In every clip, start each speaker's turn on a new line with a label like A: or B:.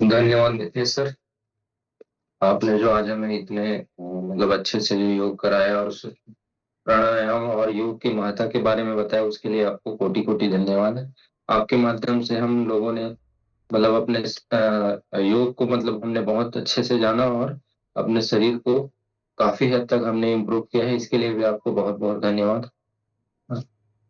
A: धन्यवाद नितेश सर। आपने जो आज हमें इतने मतलब अच्छे से जो योग कराया और उस प्राणायाम और योग की महत्ता के बारे में बताया, उसके लिए आपको कोटि कोटि धन्यवाद है। आपके माध्यम से हम लोगों ने मतलब अपने योग को मतलब हमने बहुत अच्छे से जाना और अपने शरीर को काफी हद तक हमने इम्प्रूव किया है। इसके लिए भी आपको बहुत बहुत धन्यवाद।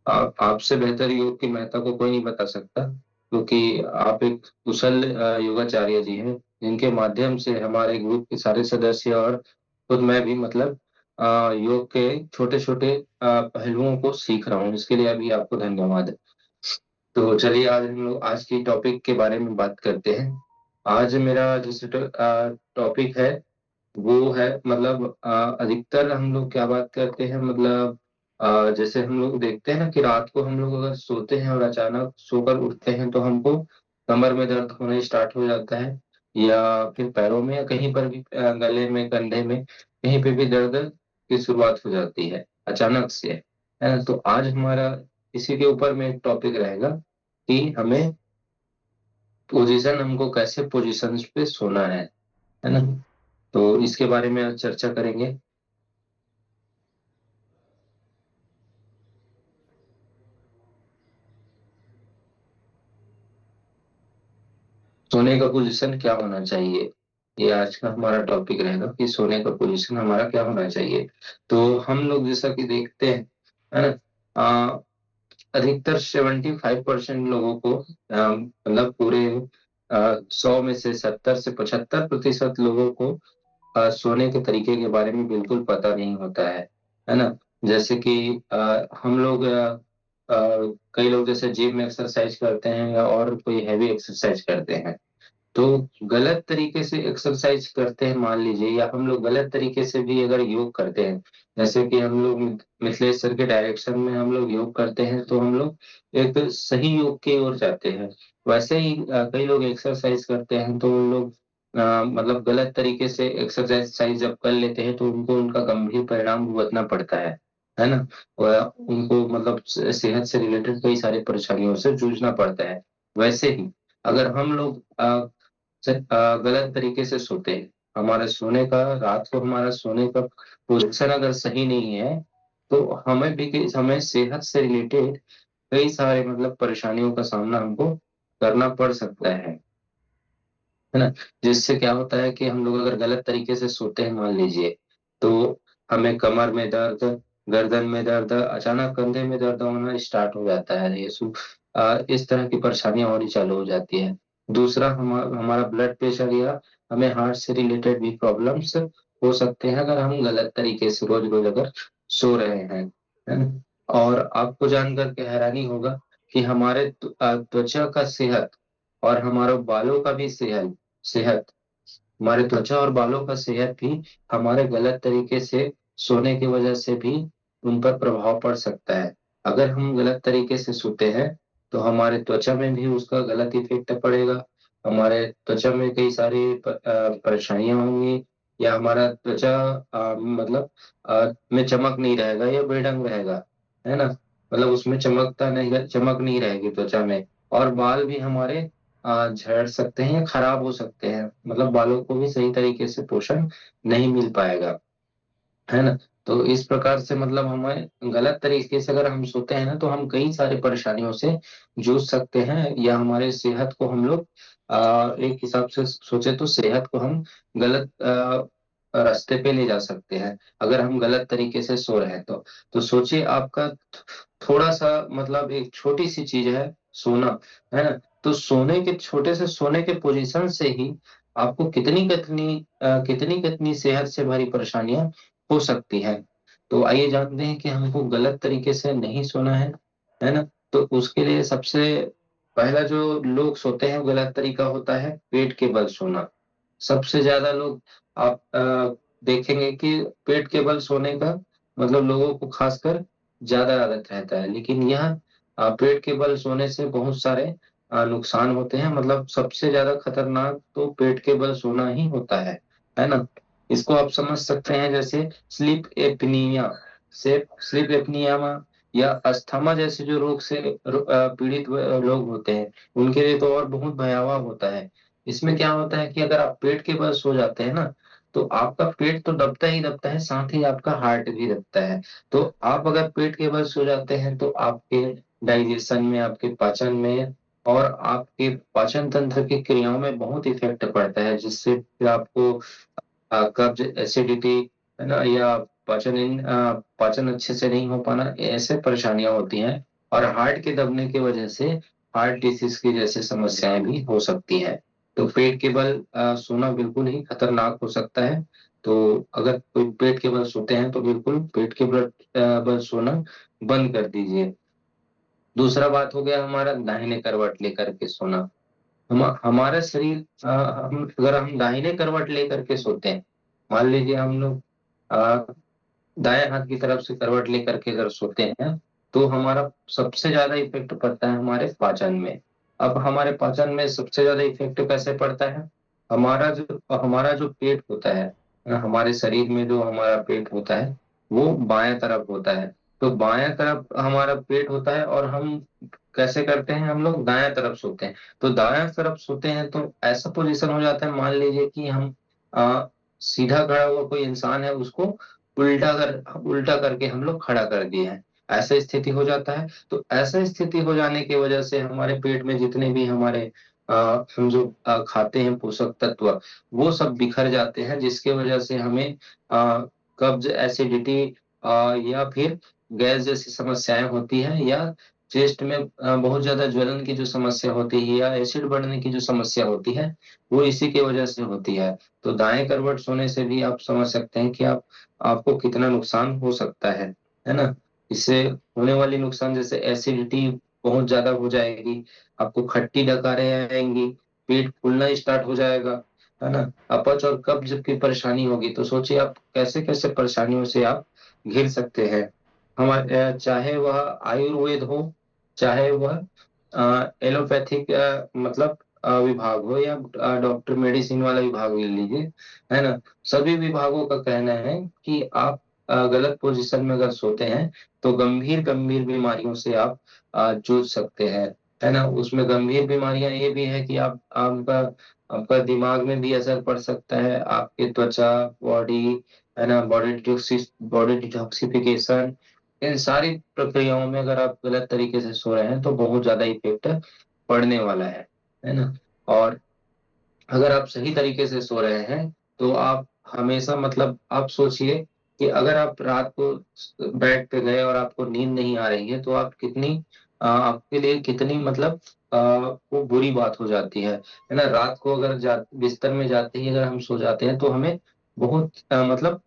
A: आपसे बेहतर योग की महत्ता को कोई नहीं बता सकता, क्योंकि आप एक कुशल योगाचार्य जी हैं, जिनके माध्यम से हमारे ग्रुप के सारे सदस्य और खुद मैं भी मतलब योग के छोटे छोटे पहलुओं को सीख रहा हूँ। इसके लिए अभी आपको धन्यवाद है। तो चलिए आज हम लोग आज की टॉपिक के बारे में बात करते हैं। आज मेरा जिस टॉपिक है वो है मतलब अधिकतर हम लोग क्या बात करते हैं मतलब जैसे हम लोग देखते हैं ना कि रात को हम लोग अगर सोते हैं और अचानक सोकर उठते हैं तो हमको कमर में दर्द होने स्टार्ट हो जाता है, या फिर पैरों में या कहीं पर भी गले में कंधे में कहीं पे भी दर्द की शुरुआत हो जाती है अचानक से, है ना। तो आज हमारा इसी के ऊपर में एक टॉपिक रहेगा कि हमें पोजीशन हमको कैसे पोजीशन पे सोना है ना। तो इसके बारे में आज चर्चा करेंगे। सोने का पोजीशन क्या होना चाहिए, ये आज का हमारा टॉपिक रहेगा कि सोने का पोजीशन हमारा क्या होना चाहिए। तो हम लोग जैसा कि देखते हैं, है ना, आ, अधिकतर 75% लोगों को मतलब पूरे 100 में से 70 से 75% लोगों को सोने के तरीके के बारे में बिल्कुल पता नहीं होता है ना। जैसे कि हम लोग कई लोग जैसे जिम में एक्सरसाइज करते हैं या और कोई हैवी एक्सरसाइज करते हैं, तो गलत तरीके से एक्सरसाइज करते हैं मान लीजिए, या हम लोग गलत तरीके से भी अगर योग करते हैं, जैसे कि हम लोग मिथिलेश सर के डायरेक्शन में हम लोग योग करते हैं तो हम लोग एक सही योग की ओर जाते हैं। वैसे ही कई लोग एक्सरसाइज करते हैं तो उन लोग मतलब गलत तरीके से एक्सरसाइज जब कर लेते हैं तो उनको उनका गंभीर परिणाम भुगतना पड़ता है ना। वह उनको मतलब सेहत से रिलेटेड कई सारी परेशानियों से जूझना पड़ता है। वैसे ही अगर हम लोग गलत तरीके से सोते हैं, हमारे सोने का रात को हमारा सोने का पोजीशन अगर सही नहीं है, तो हमें भी हमें सेहत से रिलेटेड कई सारे मतलब परेशानियों का सामना हमको करना पड़ सकता है ना। जिससे क्या होता है कि हम लोग अगर गलत तरीके से सोते हैं मान लीजिए, तो हमें कमर में दर्द, गर्दन में दर्द, अचानक कंधे में दर्द होना स्टार्ट हो जाता है। इस तरह की परेशानियां होनी चालू हो जाती है। दूसरा हमारा ब्लड प्रेशर या हमें हार्ट से रिलेटेड भी प्रॉब्लम्स हो सकते हैं अगर हम गलत तरीके से रोज रोज अगर सो रहे हैं, है ना। और आपको जानकर के हैरानी होगा कि हमारे त्वचा का सेहत और हमारे बालों का भी सेहत हमारे त्वचा और बालों का सेहत भी हमारे गलत तरीके से सोने की वजह से भी उन पर प्रभाव पड़ सकता है। अगर हम गलत तरीके से सोते हैं तो हमारे त्वचा में भी उसका गलत इफेक्ट पड़ेगा। हमारे त्वचा में कई सारी परेशानियां होंगी, या हमारा त्वचा मतलब में चमक नहीं रहेगा या बेढंग रहेगा, है ना। मतलब उसमें चमक नहीं रहेगी त्वचा में। और बाल भी हमारे झड़ सकते हैं या खराब हो सकते हैं, मतलब बालों को भी सही तरीके से पोषण नहीं मिल पाएगा, है ना। तो इस प्रकार से मतलब हमें गलत तरीके से अगर हम सोते हैं ना तो हम कई सारी परेशानियों से जूझ सकते हैं, या हमारे सेहत को हम लोग एक हिसाब से सोचे तो सेहत को हम गलत रास्ते पे ले जा सकते हैं अगर हम गलत तरीके से सो रहे हैं। तो सोचिए आपका थोड़ा सा मतलब एक छोटी सी चीज है सोना, है ना। तो सोने के छोटे से सोने के पोजीशन से ही आपको कितनी कितनी सेहत से भरी परेशानियां हो सकती है। तो आइए जानते हैं कि हमको गलत तरीके से नहीं सोना है ना। तो उसके लिए सबसे पहला जो लोग सोते हैं वो गलत तरीका होता है पेट के बल सोना। सबसे ज्यादा लोग आप देखेंगे कि पेट के बल सोने का मतलब लोगों को खासकर ज्यादा आदत रहता है, लेकिन यह पेट के बल सोने से बहुत सारे नुकसान होते हैं। मतलब सबसे ज्यादा खतरनाक तो पेट के बल सोना ही होता है ना। इसको आप समझ सकते हैं जैसे स्लीप एपनिया से स्लीप एपनिया या अस्थमा जैसे जो रोग से पीड़ित लोग होते हैं, उनके लिए तो और बहुत भयावह होता है। इसमें क्या होता है कि अगर आप पेट के बल सो जाते हैं ना, तो आपका पेट तो दबता ही दबता है, साथ ही आपका हार्ट भी दबता है। तो आप अगर पेट के बल सो जाते हैं तो आपके डाइजेशन में, आपके पाचन में और आपके पाचन तंत्र की क्रियाओं में बहुत इफेक्ट पड़ता है, जिससे फिर आपको कब्ज, एसिडिटी, है ना, या पाचन अच्छे से नहीं हो पाना, ऐसे परेशानियां होती हैं। और हार्ट के दबने की वजह से हार्ट डिसीज की जैसे समस्याएं भी हो सकती हैं। तो पेट के बल सोना बिल्कुल ही खतरनाक हो सकता है। तो अगर कोई पेट के बल सोते हैं तो बिल्कुल पेट के बल सोना बंद कर दीजिए। दूसरा बात हो गया हमारा दाहिने करवट लेकर के सोना। हमारा शरीर, अगर हम दाहिने करवट लेकर के सोते हैं, मान लीजिए हम लोग दाएं हाथ की तरफ से करवट लेकर के अगर सोते हैं, तो हमारा सबसे ज्यादा इफेक्ट पड़ता है हमारे पाचन में। अब हमारे पाचन में सबसे ज्यादा इफेक्ट कैसे पड़ता है? हमारा जो पेट होता है, हमारे शरीर में जो हमारा पेट होता है, वो बाएं तरफ होता है। तो बाएं तरफ हमारा पेट होता है, और हम कैसे करते हैं, हम लोग दाएं तरफ सोते हैं। तो दाएं तरफ सोते हैं तो ऐसा पोजीशन हो जाता है, मान लीजिए कि हम आ, सीधा खड़ा हुआ कोई इंसान है, उसको उल्टा करके हम लोग खड़ा कर दिए हैं, ऐसा स्थिति हो जाता है। तो ऐसा स्थिति हो जाने की वजह से हमारे पेट में जितने भी हमारे हम जो खाते हैं पोषक तत्व, वो सब बिखर जाते हैं, जिसके वजह से हमें कब्ज, एसिडिटी, या फिर गैस जैसी समस्याएं होती हैं, या चेस्ट में बहुत ज्यादा ज्वलन की जो समस्या होती है, या एसिड बढ़ने की जो समस्या होती है, वो इसी की वजह से होती है। तो दाएं करवट सोने से भी आप समझ सकते हैं कि आपको कितना नुकसान हो सकता है ना। इससे होने वाली नुकसान जैसे एसिडिटी बहुत ज्यादा हो जाएगी, आपको खट्टी डकारें आएंगी, पेट फूलना स्टार्ट हो जाएगा, है ना। अपच और कब्ज की परेशानी होगी। तो सोचिए आप कैसे कैसे परेशानियों से आप घिर सकते हैं। हमारे चाहे वह आयुर्वेद हो, चाहे वह एलोपैथिक मतलब विभाग हो, या डॉक्टर मेडिसिन वाला विभाग ले लीजिए, है ना। सभी विभागों का कहना है कि आप गलत पोजीशन में अगर सोते हैं तो गंभीर गंभीर बीमारियों से आप जूझ सकते हैं, है ना। उसमें गंभीर बीमारियां ये भी है कि आप आपका आपका दिमाग में भी असर पड़ सकता है, आपके त्वचा, बॉडी, है ना, बॉडी डिटॉक्सिफिकेशन, इन सारी प्रक्रियाओं में अगर आप गलत तरीके से सो रहे हैं तो बहुत ज्यादा इफेक्ट पड़ने वाला है ना। और अगर आप सही तरीके से सो रहे हैं तो आप हमेशा, मतलब आप सोचिए कि अगर आप रात को बेड पे गए और आपको नींद नहीं आ रही है, तो आप आपके लिए कितनी, मतलब वो बुरी बात हो जाती है ना। रात को अगर बिस्तर में जाते ही अगर हम सो जाते हैं तो हमें बहुत मतलब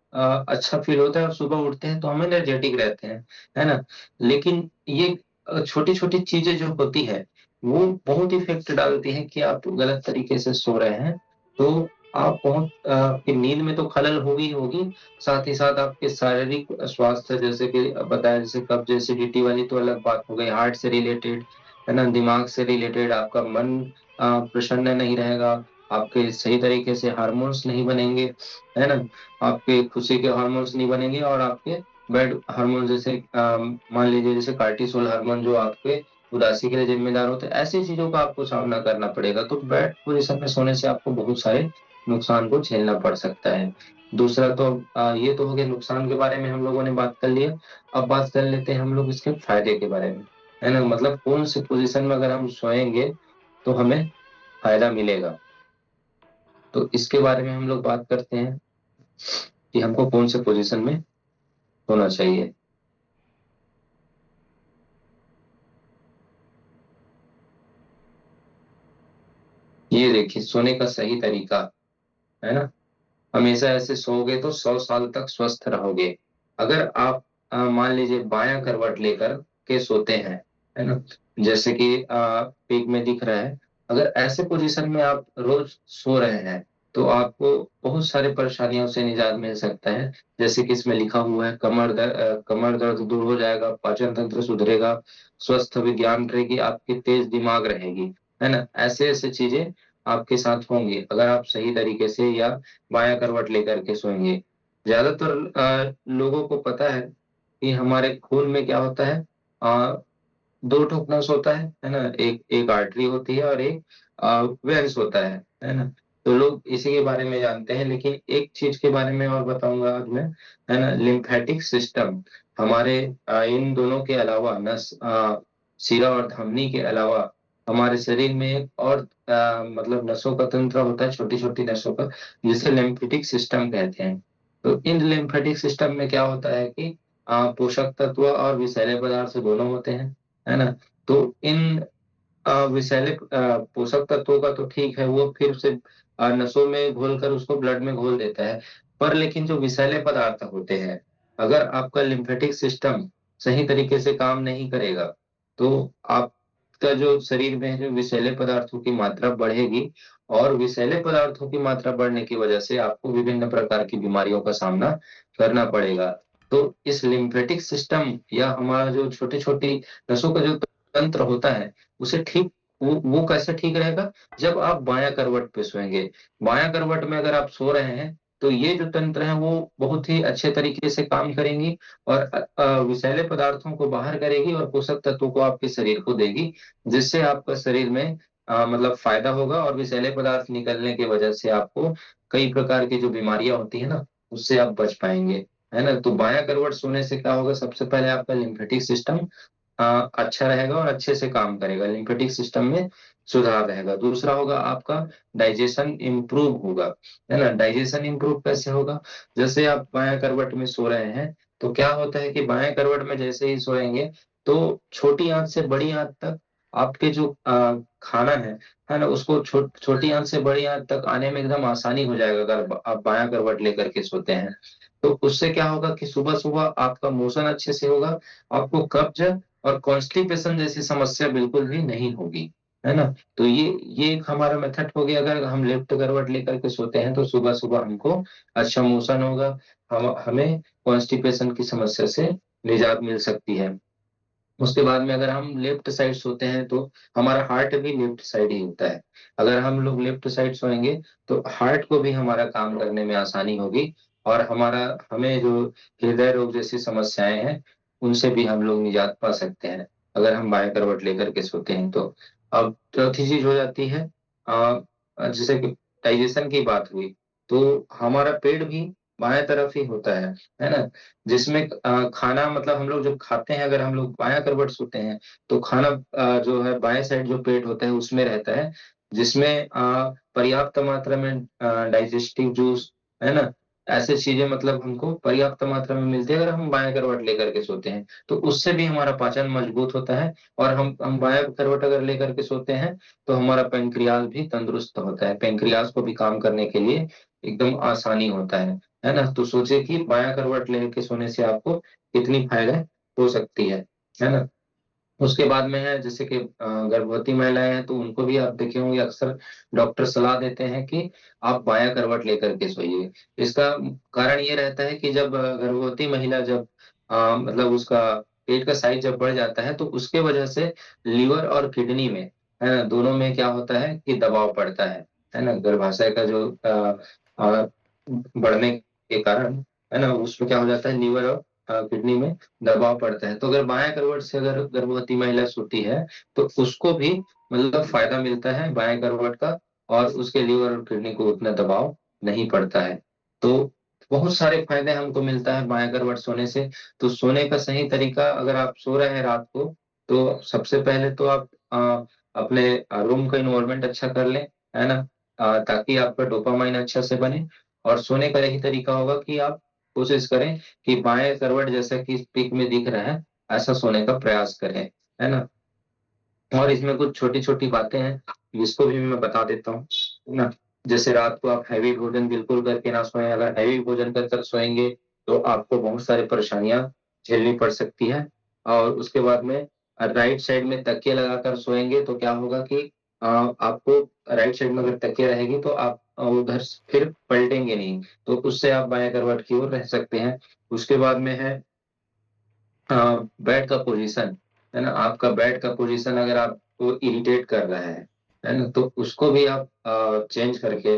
A: अच्छा फील होता है, और सुबह उठते हैं तो हम एनर्जेटिक रहते हैं, है ना। लेकिन ये छोटी छोटी चीजें जो होती है, वो बहुत इफेक्ट डालती है कि आप गलत तरीके से सो रहे हैं। तो आप बहुत आपकी नींद में तो खलल होगी ही होगी, साथ ही साथ आपके शारीरिक स्वास्थ्य, जैसे कि बताया, जैसे कब्ज, एसिडिटी वाली तो अलग बात हो गई, हार्ट से रिलेटेड, है ना, दिमाग से रिलेटेड, आपका मन प्रसन्न नहीं रहेगा, आपके सही तरीके से हार्मोन्स नहीं बनेंगे, है ना, आपके खुशी के हार्मोन्स नहीं बनेंगे, और आपके बैड हार्मोन, जैसे मान लीजिए जैसे कार्टिसोल हार्मोन जो आपके उदासी के लिए जिम्मेदार होते हैं, ऐसी चीजों का आपको सामना करना पड़ेगा। तो बेड पोजीशन में सोने से आपको बहुत सारे नुकसान को झेलना पड़ सकता है। दूसरा तो ये तो हो गया, नुकसान के बारे में हम लोगों ने बात कर लिया। अब बात कर लेते हैं हम लोग इसके फायदे के बारे में, है ना, मतलब कौन सी पोजीशन में अगर हम सोएंगे तो हमें फायदा मिलेगा। तो इसके बारे में हम लोग बात करते हैं कि हमको कौन से पोजीशन में सोना चाहिए। ये देखिए सोने का सही तरीका, है ना। हमेशा ऐसे सोओगे तो 100 साल तक स्वस्थ रहोगे। अगर आप मान लीजिए बायां करवट लेकर के सोते हैं, है ना, जैसे कि पिक में दिख रहा है, अगर ऐसे पोजीशन में आप रोज सो रहे हैं तो आपको बहुत सारे परेशानियों से निजात मिल सकता है। जैसे कि इसमें लिखा हुआ है, कमर दर्द दूर हो जाएगा, पाचन तंत्र सुधरेगा, स्वस्थ विज्ञान रहेगी, आपकी तेज दिमाग रहेगी, है ना। ऐसे ऐसे चीजें आपके साथ होंगी अगर आप सही तरीके से या बायां करवट लेकर के सोएंगे। ज्यादातर लोगों को पता है कि हमारे खून में क्या होता है, दो ठोक नस होता है ना, एक एक आर्टरी होती है और एक वेंस होता है ना। तो लोग इसी के बारे में जानते हैं, लेकिन एक चीज के बारे में और बताऊंगा आज मैं, है ना, लिम्फेटिक सिस्टम। हमारे इन दोनों के अलावा नस, शिरा और धमनी के अलावा हमारे शरीर में एक और मतलब नसों का तंत्र होता है, छोटी छोटी नसों का, जिसे लिम्फेटिक सिस्टम कहते हैं। तो इन लिम्फेटिक सिस्टम में क्या होता है कि पोषक तत्व और विषैले पदार्थ दोनों होते हैं, है ना। तो इन विषैले पोषक तत्वों का तो ठीक है, वो फिर से नसों में घोल कर उसको ब्लड में घोल देता है। पर लेकिन जो विषैले पदार्थ होते हैं, अगर आपका लिम्फेटिक सिस्टम सही तरीके से काम नहीं करेगा, तो आपका जो शरीर में जो विषैले पदार्थों की मात्रा बढ़ेगी, और विषैले पदार्थों की मात्रा बढ़ने की वजह से आपको विभिन्न प्रकार की बीमारियों का सामना करना पड़ेगा। तो इस लिम्फेटिक सिस्टम या हमारा जो छोटी छोटी नसों का जो तंत्र होता है, उसे ठीक, वो कैसे ठीक रहेगा, जब आप बायां करवट पे सोएंगे। बायां करवट में अगर आप सो रहे हैं, तो ये जो तंत्र है वो बहुत ही अच्छे तरीके से काम करेंगी, और विषैले पदार्थों को बाहर करेगी और पोषक तत्वों को आपके शरीर को देगी, जिससे आपका शरीर में मतलब फायदा होगा, और विषैले पदार्थ निकलने की वजह से आपको कई प्रकार की जो बीमारियां होती है ना, उससे आप बच पाएंगे, है ना। तो बायां करवट सोने से क्या होगा, सबसे पहले आपका लिम्फेटिक सिस्टम अच्छा रहेगा और अच्छे से काम करेगा, लिम्फेटिक सिस्टम में सुधार रहेगा। दूसरा होगा आपका डाइजेशन इंप्रूव होगा, है ना। डाइजेशन इंप्रूव कैसे होगा, जैसे आप बायां करवट में सो रहे हैं, तो क्या होता है कि बायां करवट में जैसे ही सोएंगे, तो छोटी आंत से बड़ी आंत तक आपके जो खाना है ना, उसको छोटी आंत से बड़ी आंत तक आने में एकदम आसानी हो जाएगा, अगर आप बायां करवट लेकर के सोते हैं। तो उससे क्या होगा कि सुबह सुबह आपका मोशन अच्छे से होगा, आपको कब्ज और कॉन्स्टिपेशन जैसी समस्या बिल्कुल भी नहीं होगी, है ना। तो ये एक हमारा मेथड हो गया, अगर हम लेफ्ट करवट लेकर के सोते हैं तो सुबह सुबह हमको अच्छा मोशन होगा, हमें कॉन्स्टिपेशन की समस्या से निजात मिल सकती है। उसके बाद में अगर हम लेफ्ट साइड सोते हैं, तो हमारा हार्ट भी लेफ्ट साइड ही होता है। अगर हम लोग लेफ्ट साइड सोएंगे, तो हार्ट को भी हमारा काम करने में आसानी होगी, और हमारा हमें जो हृदय रोग जैसी समस्याएं हैं, उनसे भी हम लोग निजात पा सकते हैं, अगर हम बाएं करवट लेकर के सोते हैं तो। अब चौथी चीज हो जाती है, जैसे कि डाइजेशन की बात हुई, तो हमारा पेट भी बाएं तरफ ही होता है ना। जिसमें खाना, मतलब हम लोग जब खाते हैं, अगर हम लोग बायां करवट सोते हैं, तो खाना जो है बाएं साइड जो पेट होता है उसमें रहता है, जिसमें पर्याप्त मात्रा में डाइजेस्टिव जूस, है ना, ऐसे चीजें मतलब हमको पर्याप्त मात्रा में मिलती है, अगर हम बाएं करवट लेकर के सोते हैं, तो उससे भी हमारा पाचन मजबूत होता है। और हम बाएं करवट अगर लेकर के सोते हैं, तो हमारा पेंक्रियाज भी तंदुरुस्त होता है, पेंक्रियाज को भी काम करने के लिए एकदम आसानी होता है ना। तो सोचिए कि बायां करवट लेके सोने से आपको कितनी फायदा हो सकती है ना। उसके बाद में है जैसे कि गर्भवती महिलाएं हैं, तो उनको भी आप देखे होंगे, अक्सर डॉक्टर सलाह देते हैं कि आप बायां करवट लेकर के सोइए। इसका कारण ये रहता है कि जब गर्भवती महिला जब मतलब उसका पेट का साइज जब बढ़ जाता है, तो उसके वजह से लीवर और किडनी में, है ना, दोनों में क्या होता है कि दबाव पड़ता है ना। गर्भाशय का जो अ, बढ़ने के कारण, है ना, उसमें क्या हो जाता है, लीवर और किडनी में दबाव पड़ता है। तो अगर बाएं करवट से अगर गर्भवती महिला सोती है, तो उसको भी मतलब फायदा मिलता है बाएं करवट का, और उसके लीवर और किडनी को उतना दबाव नहीं पड़ता है। तो बहुत सारे फायदे हमको मिलता है बाएं करवट सोने से। तो सोने का सही तरीका, अगर आप सो रहे हैं रात को, तो सबसे पहले तो आप अपने रूम का इन्वायरमेंट अच्छा कर लें, है ना, ताकि आपका डोपामाइन अच्छा से बने। और सोने का यही तरीका होगा कि आप कोशिश करें कि बाएं करवट जैसा कि पिक में दिख रहा है, ऐसा सोने का प्रयास करें, है ना। और इसमें कुछ छोटी छोटी बातें हैं, जिसको भी मैं बता देता हूँ, है ना। जैसे रात को आप हैवी भोजन बिल्कुल करके ना सोएं, अगर हैवी भोजन कर कर सोएंगे, तो आपको बहुत सारी परेशानियां झेलनी पड़ सकती है। और उसके बाद में राइट साइड में तकिया लगाकर सोएंगे, तो क्या होगा कि आपको राइट साइड में अगर तकिया रहेगी, तो आप उधर फिर पलटेंगे नहीं, तो उससे आप बाएं करवट की ओर रह सकते हैं। उसके बाद में है बेड का पोजीशन, है ना। आपका बेड का पोजीशन अगर आपको इरिटेट कर रहा है ना, तो उसको भी आप चेंज करके